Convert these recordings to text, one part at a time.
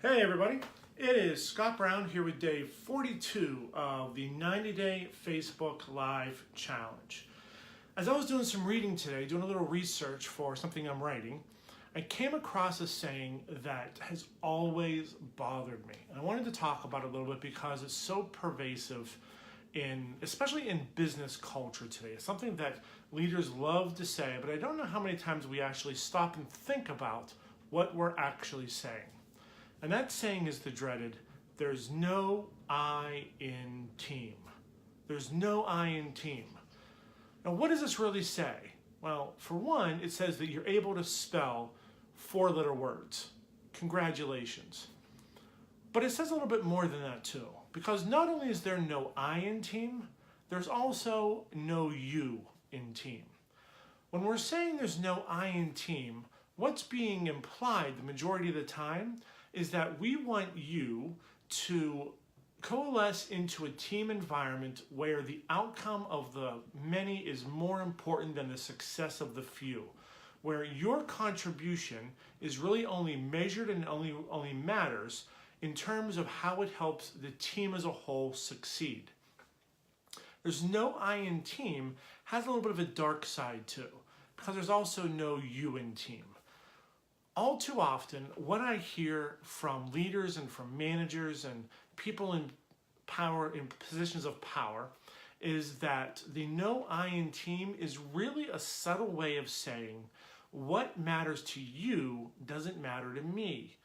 Hey everybody, it is Scott Brown here with day 42 of the 90-day Facebook Live Challenge. As I was doing some reading today, doing a little research for something I'm writing, I came across a saying that has always bothered me. And I wanted to talk about it a little bit because it's so pervasive especially in business culture today. It's something that leaders love to say, but I don't know how many times we actually stop and think about what we're actually saying. And that saying is the dreaded, there's no I in team. There's no I in team. Now, what does this really say? Well, for one, it says that you're able to spell four-letter words. Congratulations. But it says a little bit more than that too, because not only is there no I in team, there's also no you in team. When we're saying there's no I in team, what's being implied the majority of the time is that we want you to coalesce into a team environment where the outcome of the many is more important than the success of the few, where your contribution is really only measured and only matters in terms of how it helps the team as a whole succeed. There's no I in team has a little bit of a dark side too, because there's also no you in team. All too often, what I hear from leaders and from managers and people in power, in positions of power, is that the no I in team is really a subtle way of saying what matters to you doesn't matter to me.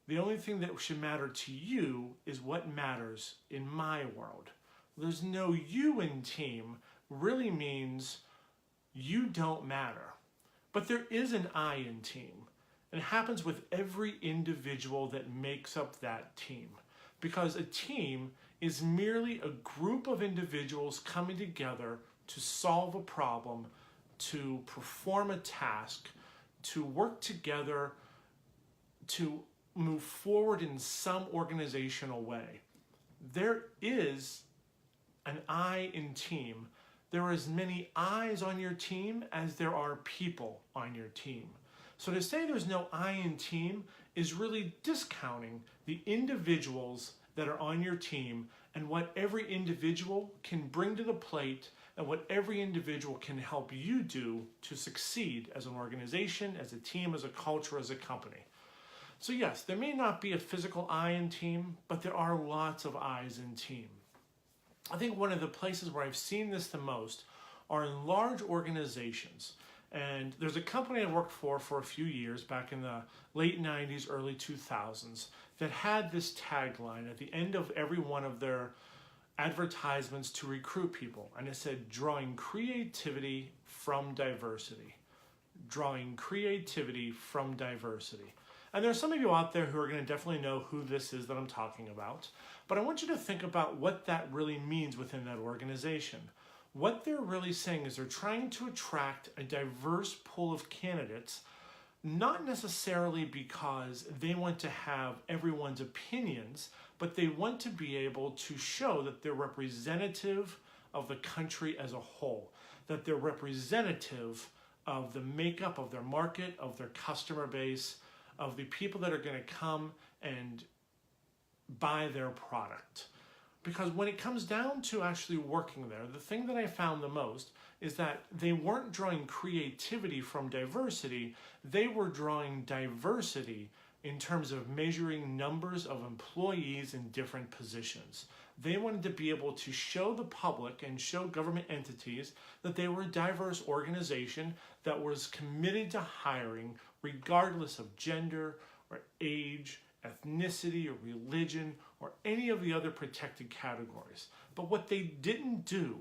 The only thing that should matter to you is what matters in my world. There's no you in team really means you don't matter. But there is an I in team. And it happens with every individual that makes up that team. Because a team is merely a group of individuals coming together to solve a problem, to perform a task, to work together, to move forward in some organizational way. There is an I in team. There are as many I's on your team as there are people on your team. So to say there's no I in team is really discounting the individuals that are on your team and what every individual can bring to the plate and what every individual can help you do to succeed as an organization, as a team, as a culture, as a company. So yes, there may not be a physical I in team, but there are lots of I's in team. I think one of the places where I've seen this the most are in large organizations. And there's a company I worked for a few years back in the late 90s, early 2000s that had this tagline at the end of every one of their advertisements to recruit people. And it said, drawing creativity from diversity. Drawing creativity from diversity. And there are some of you out there who are going to definitely know who this is that I'm talking about. But I want you to think about what that really means within that organization. What they're really saying is they're trying to attract a diverse pool of candidates, not necessarily because they want to have everyone's opinions, but they want to be able to show that they're representative of the country as a whole, that they're representative of the makeup of their market, of their customer base, of the people that are going to come and buy their product. Because when it comes down to actually working there, the thing that I found the most is that they weren't drawing creativity from diversity, they were drawing diversity in terms of measuring numbers of employees in different positions. They wanted to be able to show the public and show government entities that they were a diverse organization that was committed to hiring regardless of gender or age, ethnicity or religion or any of the other protected categories. But what they didn't do,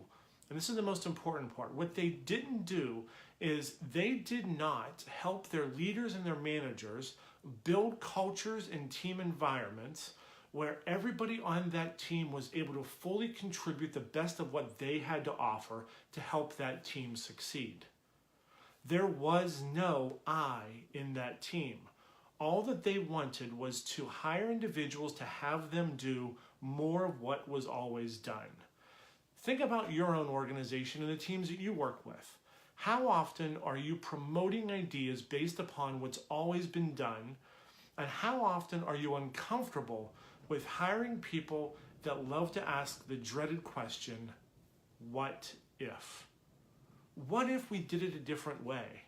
and this is the most important part, what they didn't do is they did not help their leaders and their managers build cultures and team environments where everybody on that team was able to fully contribute the best of what they had to offer to help that team succeed. There was no I in that team. All that they wanted was to hire individuals to have them do more of what was always done. Think about your own organization and the teams that you work with. How often are you promoting ideas based upon what's always been done And how often are you uncomfortable with hiring people that love to ask the dreaded question, what if? What if we did it a different way?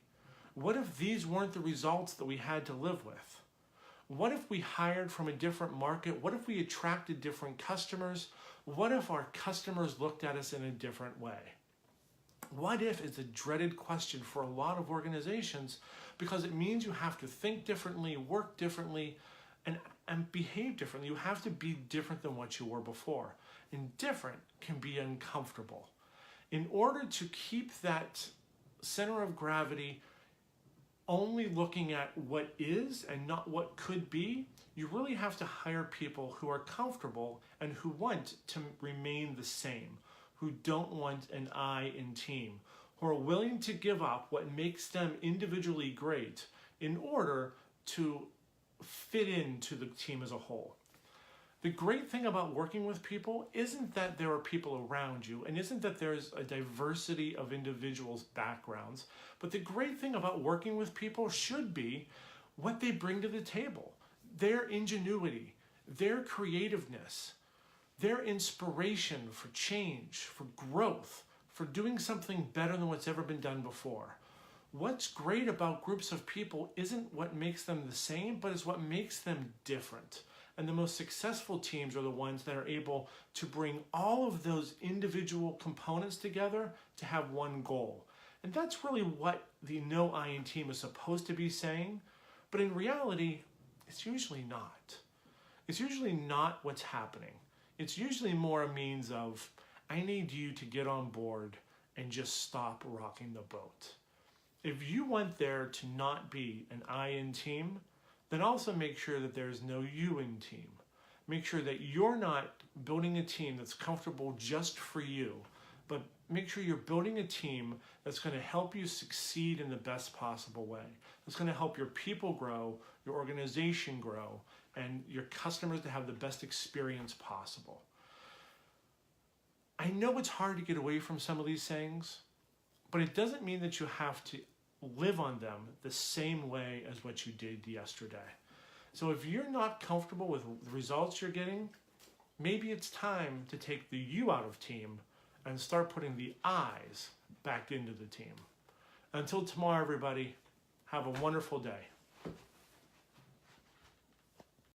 What if these weren't the results that we had to live with? What if we hired from a different market? What if we attracted different customers? What if our customers looked at us in a different way? What if is a dreaded question for a lot of organizations because it means you have to think differently, work differently, and behave differently. You have to be different than what you were before. And different can be uncomfortable. In order to keep that center of gravity only looking at what is and not what could be, you really have to hire people who are comfortable and who want to remain the same, who don't want an I in team, who are willing to give up what makes them individually great in order to fit into the team as a whole. The great thing about working with people isn't that there are people around you and isn't that there's a diversity of individuals' backgrounds, but the great thing about working with people should be what they bring to the table, their ingenuity, their creativeness, their inspiration for change, for growth, for doing something better than what's ever been done before. What's great about groups of people isn't what makes them the same, but is what makes them different. And the most successful teams are the ones that are able to bring all of those individual components together to have one goal. And that's really what the No I in Team is supposed to be saying, but in reality, it's usually not. It's usually not what's happening. It's usually more a means of, I need you to get on board and just stop rocking the boat. If you want there to not be an I in team, then also make sure that there's no you in team. Make sure that you're not building a team that's comfortable just for you, but make sure you're building a team that's going to help you succeed in the best possible way. That's going to help your people grow, your organization grow, and your customers to have the best experience possible. I know it's hard to get away from some of these sayings, but it doesn't mean that you have to live on them the same way as what you did yesterday. So if you're not comfortable with the results you're getting, maybe it's time to take the you out of team and start putting the I's back into the team. Until tomorrow, everybody, have a wonderful day.